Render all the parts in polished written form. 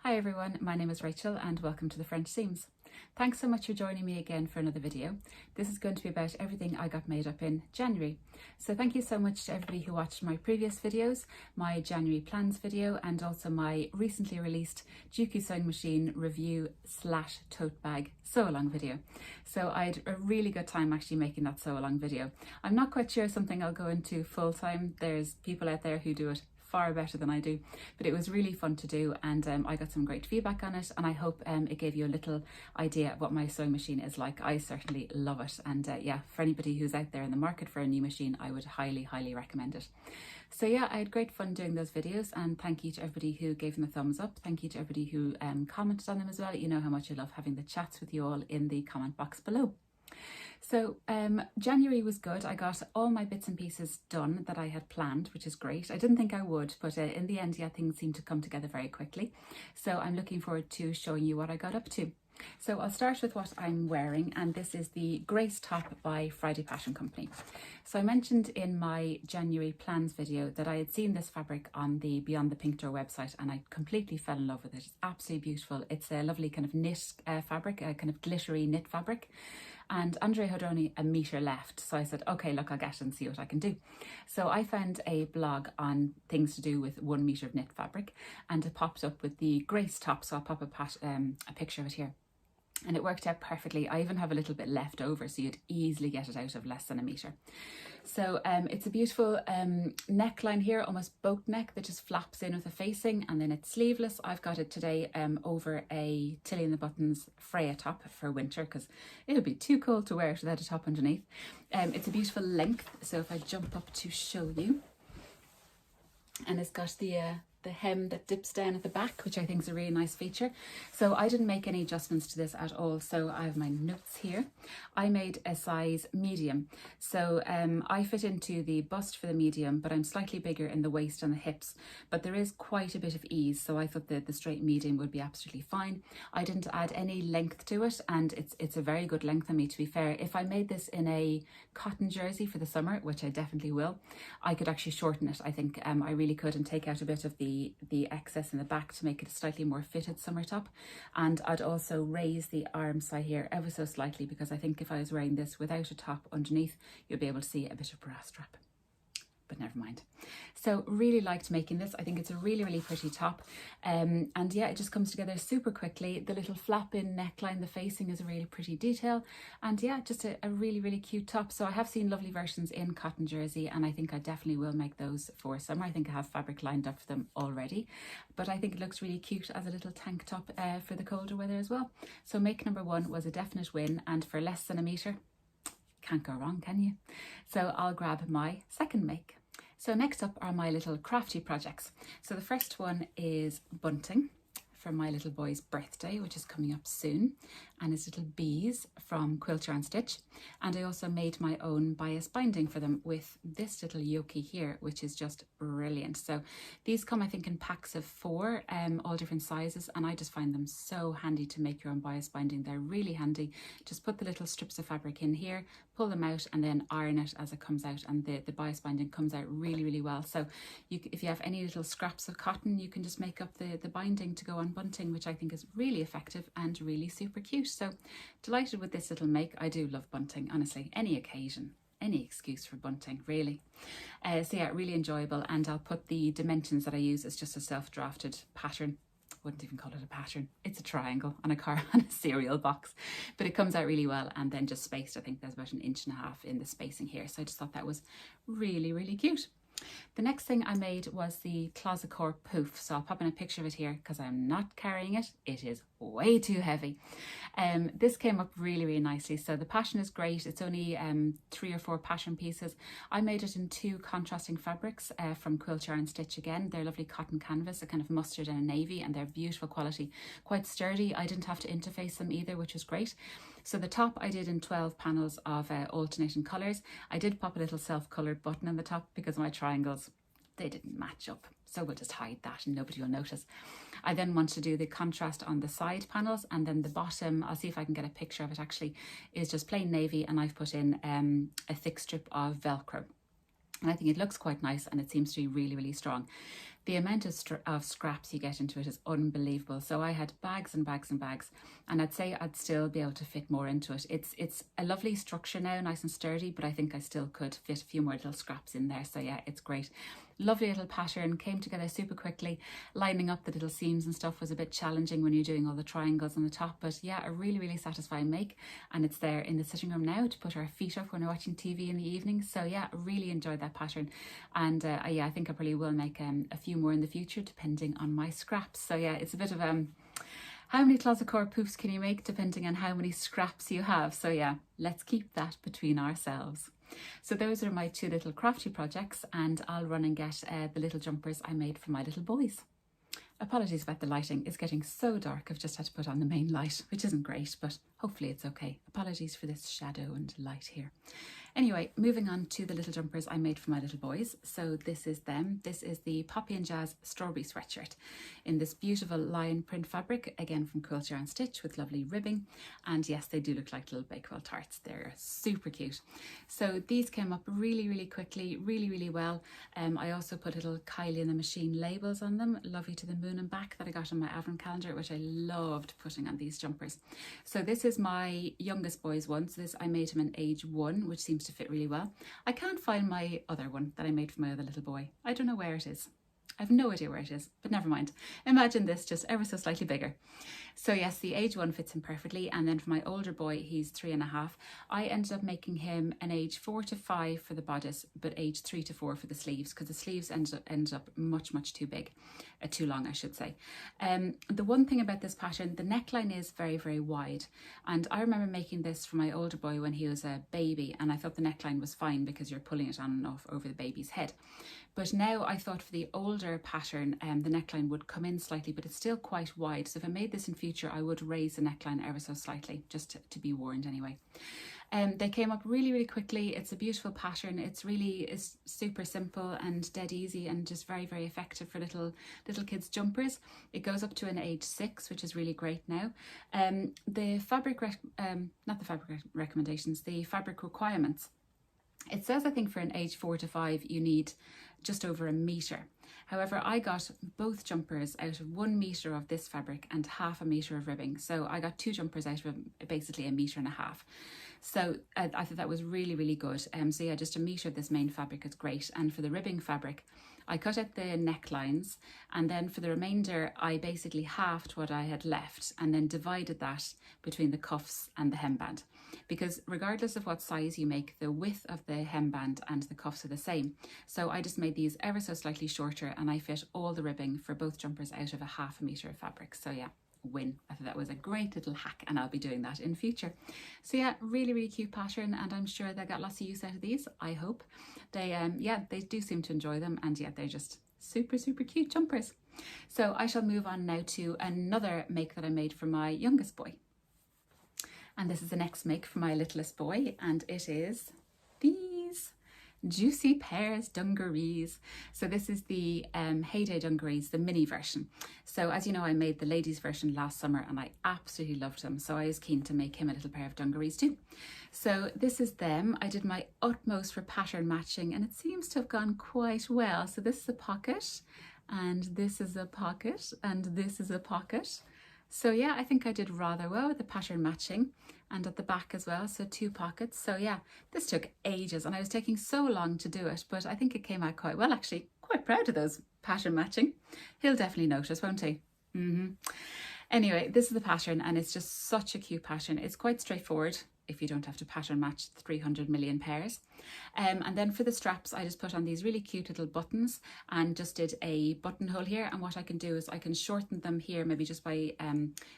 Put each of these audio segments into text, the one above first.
Hi everyone, my name is Rachel and welcome to the French Seams. Thanks so much for joining me again for another video. This is going to be about everything I got made up in January. So thank you so much to everybody who watched my previous videos, my January plans video and also my recently released JUKI sewing machine review / tote bag sew along video. So I had a really good time actually making that sew along video. I'm not quite sure something I'll go into full time. There's people out there who do it far better than I do, but it was really fun to do and I got some great feedback on it, and I hope it gave you a little idea of what my sewing machine is like. I certainly love it, and yeah, for anybody who's out there in the market for a new machine, I would highly recommend it. So yeah, I had great fun doing those videos, and thank you to everybody who gave them a thumbs up. Thank you to everybody who commented on them as well. You know how much I love having the chats with you all in the comment box below. So January was good. I got all my bits and pieces done that I had planned, which is great. I didn't think I would, but in the end, yeah, things seemed to come together very quickly. So I'm looking forward to showing you what I got up to. So I'll start with what I'm wearing, and this is the Grace top by Friday Fashion Company. So I mentioned in my January plans video that I had seen this fabric on the Beyond the Pink Door website and I completely fell in love with it. It's absolutely beautiful. It's a lovely kind of knit fabric, a kind of glittery knit fabric. And Andre had only a metre left, so I said, okay, look, I'll get it and see what I can do. So I found a blog on things to do with 1 metre of knit fabric, and it popped up with the Grace top, so I'll pop a picture of it here. And it worked out perfectly. I even have a little bit left over, so you'd easily get it out of less than a metre. So it's a beautiful neckline here, almost boat neck, that just flaps in with a facing, and then it's sleeveless. I've got it today over a Tilly and the Buttons Freya top for winter, because it'll be too cold to wear it without a top underneath. It's a beautiful length, so if I jump up to show you, and it's got the hem that dips down at the back, which I think is a really nice feature. So I didn't make any adjustments to this at all. So I have my notes here. I made a size medium. So I fit into the bust for the medium, but I'm slightly bigger in the waist and the hips, but there is quite a bit of ease. So I thought that the straight medium would be absolutely fine. I didn't add any length to it, and it's a very good length on me, to be fair. If I made this in a cotton jersey for the summer, which I definitely will, I could actually shorten it. I think I really could, and take out a bit of the excess in the back to make it a slightly more fitted summer top. And I'd also raise the arm side here ever so slightly, because I think if I was wearing this without a top underneath, you'll be able to see a bit of bra strap. But never mind. So really liked making this. I think it's a really pretty top, and yeah, it just comes together super quickly. The little flap in neckline, the facing is a really pretty detail, and yeah, just a really cute top. So I have seen lovely versions in cotton jersey, and I think I definitely will make those for summer. I think I have fabric lined up for them already, but I think it looks really cute as a little tank top for the colder weather as well. So make number 1 was a definite win, and for less than a metre, can't go wrong, can you? So I'll grab my second make. So next up are my little crafty projects. So the first one is Bunting for my little boy's birthday, which is coming up soon, and his little bees from Quilt Yarn Stitch. And I also made my own bias binding for them with this little JUKI here, which is just brilliant. So these come, I think, in packs of 4, all different sizes, and I just find them so handy to make your own bias binding. They're really handy. Just put the little strips of fabric in here, pull them out, and then iron it as it comes out, and the bias binding comes out really well. So if you have any little scraps of cotton, you can just make up the binding to go on Bunting, which I think is really effective and really super cute. So delighted with this little make. I do love Bunting, honestly. Any occasion, any excuse for Bunting, really. So yeah, really enjoyable, and I'll put the dimensions that I use as just a self-drafted pattern. Wouldn't even call it a pattern. It's a triangle on a cereal box, but it comes out really well, and then just spaced. I think there's about 1.5 inches in the spacing here. So I just thought that was really cute. The next thing I made was the Closet Core poof. So I'll pop in a picture of it here because I'm not carrying it. It is way too heavy. This came up really nicely. So the pattern is great. It's only 3 or 4 pattern pieces. I made it in 2 contrasting fabrics from Quilt Yarn Stitch again. They're lovely cotton canvas, a kind of mustard and a navy, and they're beautiful quality, quite sturdy. I didn't have to interface them either, which was great. So the top I did in 12 panels of alternating colours. I did pop a little self-coloured button on the top because my triangles, they didn't match up. So we'll just hide that and nobody will notice. I then want to do the contrast on the side panels, and then the bottom, I'll see if I can get a picture of it actually, is just plain navy, and I've put in a thick strip of Velcro. And I think it looks quite nice, and it seems to be really strong. the amount of scraps you get into it is unbelievable. So I had bags and bags and bags, and I'd say I'd still be able to fit more into it. It's a lovely structure now, nice and sturdy, but I think I still could fit a few more little scraps in there. So yeah, it's great. Lovely little pattern, came together super quickly. Lining up the little seams and stuff was a bit challenging when you're doing all the triangles on the top, but yeah, a really, really satisfying make. And it's there in the sitting room now to put our feet up when we're watching TV in the evening. So yeah, really enjoyed that pattern. And yeah, I think I probably will make a few more in the future depending on my scraps. So yeah, it's a bit of how many closet core poofs can you make depending on how many scraps you have. So yeah, let's keep that between ourselves. So those are my two little crafty projects, and I'll run and get the little jumpers I made for my little boys. Apologies about the lighting, it's getting so dark I've just had to put on the main light, which isn't great, but hopefully it's okay. Apologies for this shadow and light here. Anyway, moving on to the little jumpers I made for my little boys. So this is them. This is the Poppy and Jazz strawberry sweatshirt in this beautiful lion print fabric, again from Quilter and Stitch, with lovely ribbing. And yes, they do look like little Bakewell tarts. They're super cute. So these came up really, really quickly, really, really well. I also put little Kylie in the Machine labels on them, Lovey to the Moon and Back, that I got on my Avon calendar, which I loved putting on these jumpers. So this is my youngest boy's one. So this, I made him in age 1, which seems to fit really well. I can't find my other one that I made for my other little boy. I don't know where it is. I have no idea where it is, but never mind. Imagine this just ever so slightly bigger. So yes, the age 1 fits him perfectly. And then for my older boy, he's 3.5. I ended up making him an age 4 to 5 for the bodice, but age 3 to 4 for the sleeves, because the sleeves ended up much too big, too long, I should say. The one thing about this pattern, the neckline is very, very wide. And I remember making this for my older boy when he was a baby, and I thought the neckline was fine because you're pulling it on and off over the baby's head. But now I thought for the older pattern, the neckline would come in slightly, but it's still quite wide. So if I made this in future, I would raise the neckline ever so slightly, just to be warned anyway. They came up really, really quickly. It's a beautiful pattern. It's super simple and dead easy, and just very, very effective for little kids jumpers. It goes up to an age 6, which is really great now. The fabric, not the fabric recommendations, the fabric requirements. It says, I think for an age 4 to 5, you need just over 1 metre. However, I got both jumpers out of 1 metre of this fabric and 0.5 metre of ribbing. So I got 2 jumpers out of basically 1.5 metres. So I thought that was really, really good. So yeah, just 1 metre of this main fabric is great. And for the ribbing fabric, I cut out the necklines, and then for the remainder, I basically halved what I had left and then divided that between the cuffs and the hemband. Because regardless of what size you make, the width of the hemband and the cuffs are the same. So I just made these ever so slightly shorter, and I fit all the ribbing for both jumpers out of 0.5 metre of fabric. So yeah, win. I thought that was a great little hack, and I'll be doing that in future. So yeah, really, really cute pattern, and I'm sure they got lots of use out of these. I hope they yeah, they do seem to enjoy them, and yeah, they're just super cute jumpers. So I shall move on now to another make that I made for my youngest boy, and this is the next make for my littlest boy, and it is these Juicy Pears Dungarees. So this is the Heyday Dungarees, the mini version. So as you know, I made the ladies version last summer and I absolutely loved them. So I was keen to make him a little pair of dungarees too. So this is them. I did my utmost for pattern matching, and it seems to have gone quite well. So this is a pocket, and this is a pocket, and this is a pocket. So yeah, I think I did rather well with the pattern matching, and at the back as well, so 2 pockets. So yeah, this took ages and I was taking so long to do it, but I think it came out quite well actually. Quite proud of those pattern matching. He'll definitely notice, won't he? Anyway, this is the pattern, and it's just such a cute pattern. It's quite straightforward if you don't have to pattern match 300 million pairs. And then for the straps, I just put on these really cute little buttons and just did a buttonhole here. And what I can do is I can shorten them here, maybe just by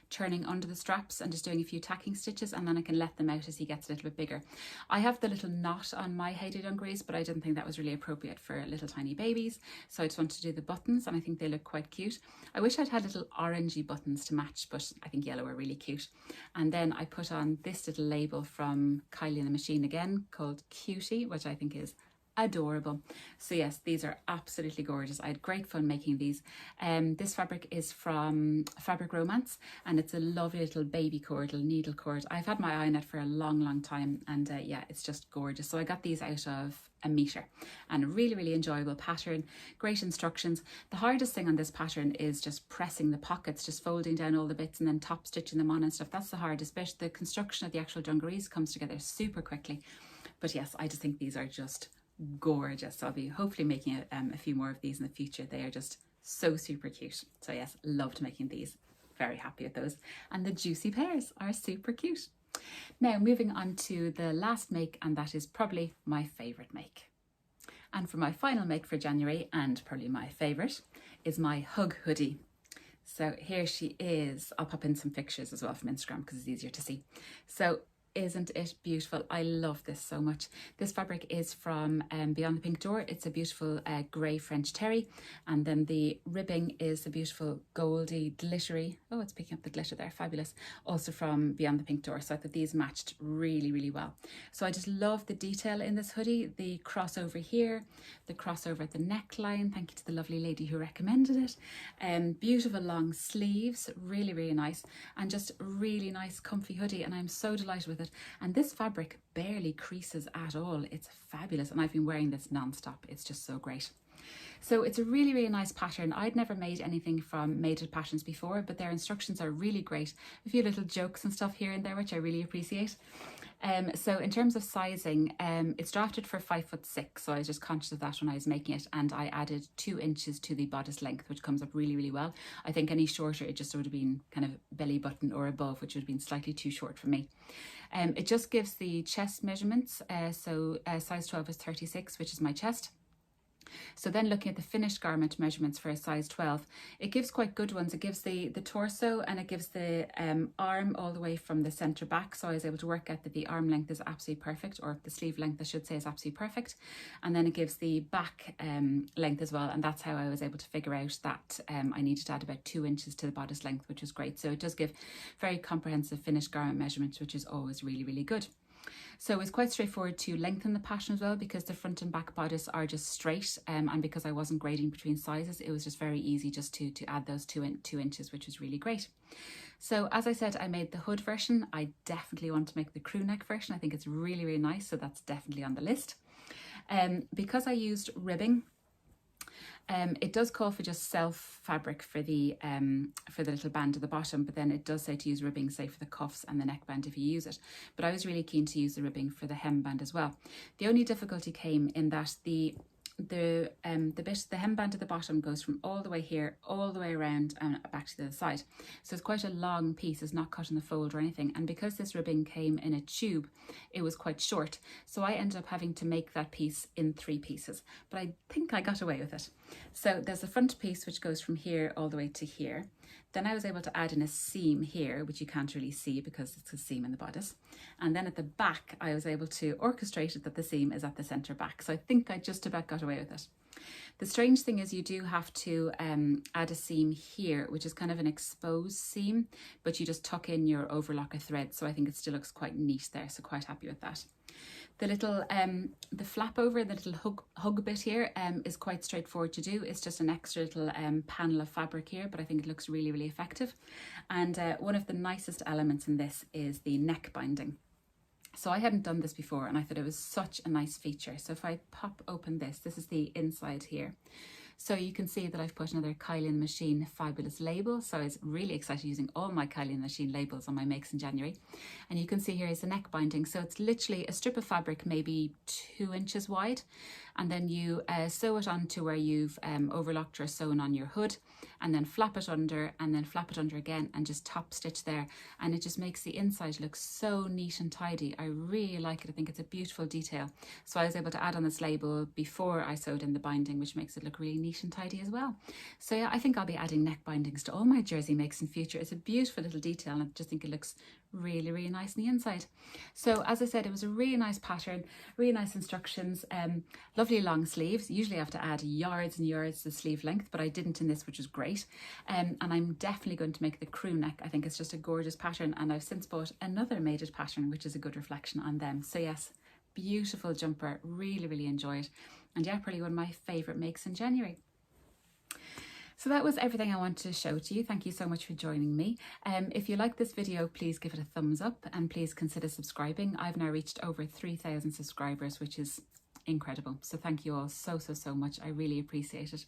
turning under the straps and just doing a few tacking stitches, and then I can let them out as he gets a little bit bigger. I have the little knot on my Heyday Dungarees, but I didn't think that was really appropriate for little tiny babies. So I just wanted to do the buttons, and I think they look quite cute. I wish I'd had little orangey buttons to match, but I think yellow are really cute. And then I put on this little label from Kylie in the Machine again, called Cutie, which I think is adorable. So yes, these are absolutely gorgeous. I had great fun making these. This fabric is from Fabric Romance, and it's a lovely little baby cord, little needle cord. I've had my eye on it for a long time, and yeah, it's just gorgeous. So I got these out of a meter, and a really enjoyable pattern, great instructions. The hardest thing on this pattern is just pressing the pockets, just folding down all the bits and then top stitching them on and stuff. That's the hardest bit. The construction of the actual dungarees comes together super quickly. But yes, I just think these are just gorgeous. So I'll be hopefully making a few more of these in the future. They are just so super cute. So yes, loved making these. Very happy with those. And the juicy pears are super cute. Now moving on to the last make, and that is probably my favourite make. And for my final make for January, and probably my favourite, is my Hug hoodie. So here she is. I'll pop in some pictures as well from Instagram because it's easier to see. So isn't it beautiful? I love this so much. This fabric is from Beyond the Pink Door. It's a beautiful grey French terry, and then the ribbing is a beautiful goldy glittery, oh, it's picking up the glitter there, fabulous, also from Beyond the Pink Door. So I thought these matched really well. So I just love the detail in this hoodie, the crossover here, the crossover at the neckline, thank you to the lovely lady who recommended it. Beautiful long sleeves, really nice, and just really nice comfy hoodie, and I'm so delighted with it. And this fabric barely creases at all. It's fabulous, and I've been wearing this non-stop. It's just so great. So it's a really nice pattern. I'd never made anything from Made Patterns before, but their instructions are really great. A few little jokes and stuff here and there, which I really appreciate. So in terms of sizing, it's drafted for 5'6", so I was just conscious of that when I was making it, and I added 2 inches to the bodice length, which comes up really well. I think any shorter, it just would have been kind of belly button or above, which would have been slightly too short for me. It just gives the chest measurements, so size 12 is 36, which is my chest. So then looking at the finished garment measurements for a size 12, it gives quite good ones. It gives the torso, and it gives the arm all the way from the centre back. So I was able to work out that the arm length is absolutely perfect, or the sleeve length I should say is absolutely perfect. And then it gives the back length as well. And that's how I was able to figure out that I needed to add about 2 inches to the bodice length, which was great. So it does give very comprehensive finished garment measurements, which is always really good. So it was quite straightforward to lengthen the pattern as well, because the front and back bodice are just straight, and because I wasn't grading between sizes, it was just very easy just to add those 2 inches, which was really great. So as I said, I made the hood version. I definitely want to make the crew neck version. I think it's really nice, so that's definitely on the list. Because I used ribbing, it does call for just self fabric for the little band at the bottom, but then it does say to use ribbing, say for the cuffs and the neckband if you use it. But I was really keen to use the ribbing for the hemband as well. The only difficulty came in that the hemband at the bottom goes from all the way here all the way around and back to the other side, so it's quite a long piece. It's not cut in the fold or anything, and because this ribbing came in a tube, it was quite short, so I ended up having to make that piece in 3 pieces, but I think I got away with it. So there's the front piece which goes from here all the way to here. Then I was able to add in a seam here, which you can't really see because it's a seam in the bodice. And then at the back, I was able to orchestrate it that the seam is at the centre back. So I think I just about got away with it. The strange thing is you do have to add a seam here, which is kind of an exposed seam, but you just tuck in your overlocker thread. So I think it still looks quite neat there. So quite happy with that. The little, the flap over, the little hug bit here is quite straightforward to do. It's just an extra little panel of fabric here, but I think it looks really effective. And one of the nicest elements in this is the neck binding. So I hadn't done this before, and I thought it was such a nice feature. So if I pop open this is the inside here. So you can see that I've put another Kylie in the Machine fabulous label. So I was really excited using all my Kylie in the Machine labels on my makes in January. And you can see here is the neck binding. So it's literally a strip of fabric, maybe 2 inches wide. And then you sew it onto where you've overlocked or sewn on your hood, and then flap it under, and then flap it under again, and just top stitch there. And it just makes the inside look so neat and tidy. I really like it. I think it's a beautiful detail. So I was able to add on this label before I sewed in the binding, which makes it look really neat and tidy as well. So yeah, I think I'll be adding neck bindings to all my jersey makes in future. It's a beautiful little detail, and I just think it looks really nice on the inside. So as I said, it was a really nice pattern, really nice instructions, lovely long sleeves. Usually I have to add yards and yards to the sleeve length, but I didn't in this, which was great. And I'm definitely going to make the crew neck. I think it's just a gorgeous pattern, and I've since bought another Made It pattern, which is a good reflection on them. So yes, beautiful jumper. Really enjoy it. And yeah, probably one of my favourite makes in January. So that was everything I wanted to show to you. Thank you so much for joining me. If you like this video, please give it a thumbs up and please consider subscribing. I've now reached over 3,000 subscribers, which is incredible. So thank you all so much. I really appreciate it.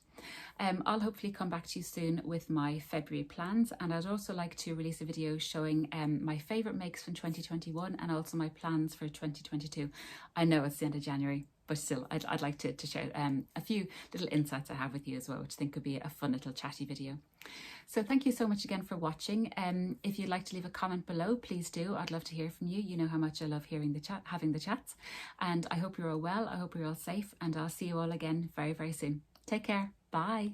I'll hopefully come back to you soon with my February plans, and I'd also like to release a video showing my favourite makes from 2021 and also my plans for 2022. I know it's the end of January, but still I'd like to share a few little insights I have with you as well, which I think could be a fun little chatty video. So thank you so much again for watching. If you'd like to leave a comment below, please do. I'd love to hear from you. You know how much I love hearing the chat, having the chats. And I hope you're all well. I hope you're all safe, and I'll see you all again very soon. Take care. Bye.